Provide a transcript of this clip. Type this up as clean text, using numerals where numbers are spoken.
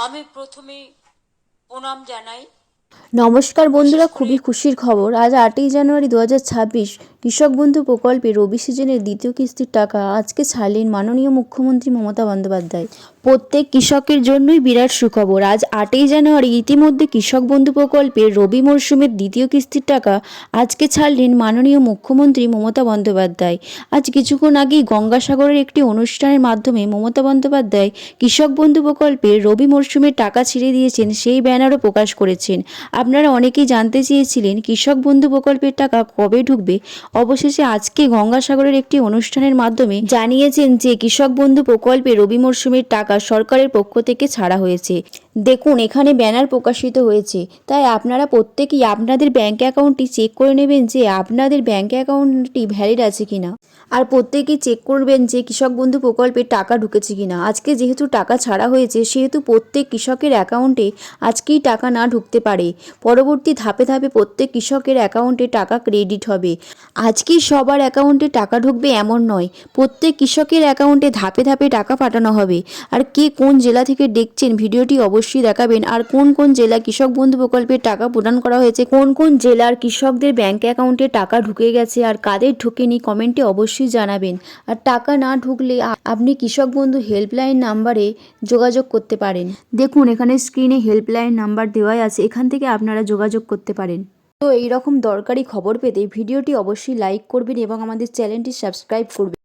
আমি প্রথমেই প্রণাম জানাই। নমস্কার বন্ধুরা, বিশেষ করে খুবই খুশির খবর। আজ 8ই জানুয়ারি 2026 কৃষক বন্ধু প্রকল্পে রবি সিজনের দ্বিতীয় কিস্তির টাকা আজকে ছাড়লেন মাননীয় মুখ্যমন্ত্রী মমতা বন্দ্যোপাধ্যায়। প্রত্যেক কৃষকের জন্যই বিরাট সুখবর। আজ 8ই জানুয়ারি ইতিমধ্যে কৃষক বন্ধু প্রকল্পের রবি মরশুমের দ্বিতীয় কিস্তির টাকা আজকে ছাড়লেন মাননীয় মুখ্যমন্ত্রী মমতা বন্দ্যোপাধ্যায়। আজ কিছুক্ষণ আগেই গঙ্গাসাগরের একটি অনুষ্ঠানের মাধ্যমে মমতা বন্দ্যোপাধ্যায় কৃষক বন্ধু প্রকল্পের রবি মরশুমের টাকা ছেড়ে দিয়েছেন, সেই ব্যানারও প্রকাশ করেছেন। আপনারা অনেকেই জানতে চেয়েছিলেন কৃষক বন্ধু প্রকল্পের টাকা কবে ঢুকবে। অবশেষে আজকে গঙ্গাসাগরের একটি অনুষ্ঠানের মাধ্যমে জানিয়েছেন যে কৃষক বন্ধু প্রকল্পে রবি মরশুমের টাকা সরকারের পক্ষ থেকে ছাড়া হয়েছে। দেখুন, এখানে ব্যানার প্রকাশিত হয়েছে, তাই আপনারা প্রত্যেকেই আপনাদের ব্যাঙ্ক অ্যাকাউন্টটি চেক করে নেবেন যে আপনাদের ব্যাঙ্ক অ্যাকাউন্টটি ভ্যালিড আছে কিনা। আর প্রত্যেকেই চেক করবেন যে কৃষক বন্ধু প্রকল্পে টাকা ঢুকেছে কিনা। আজকে যেহেতু টাকা ছাড়া হয়েছে, সেহেতু প্রত্যেক কৃষকের অ্যাকাউন্টে আজকেই টাকা না ঢুকতে পারে। পরবর্তী ধাপে ধাপে প্রত্যেক কৃষকের অ্যাকাউন্টে টাকা ক্রেডিট হবে। আজকেই সবার অ্যাকাউন্টে টাকা ঢুকবে এমন নয়, প্রত্যেক কৃষকের অ্যাকাউন্টে ধাপে ধাপে টাকা পাঠানো হবে। আর কে কোন জেলা থেকে দেখছেন ভিডিওটি অবশ্যই দেখাবেন। আর কোন কোন জেলা কৃষক বন্ধু প্রকল্পের টাকা প্রদান করা হয়েছে, কোন কোন জেলার কৃষকদের ব্যাঙ্ক অ্যাকাউন্টে টাকা ঢুকে গেছে আর কাদের ঢোকেনি, কমেন্টে অবশ্যই জানাবেন। আর টাকা না ঢুকলে আপনি কৃষক বন্ধু হেল্পলাইন নাম্বারে যোগাযোগ করতে পারেন। দেখুন, এখানে স্ক্রিনে হেল্পলাইন নাম্বার দেওয়াই আছে, এখান থেকে আপনারা যোগাযোগ করতে পারেন। তো এইরকম দরকারি খবর পেতে ভিডিওটি অবশ্যই লাইক করবেন এবং আমাদের চ্যানেলটি সাবস্ক্রাইব করবেন।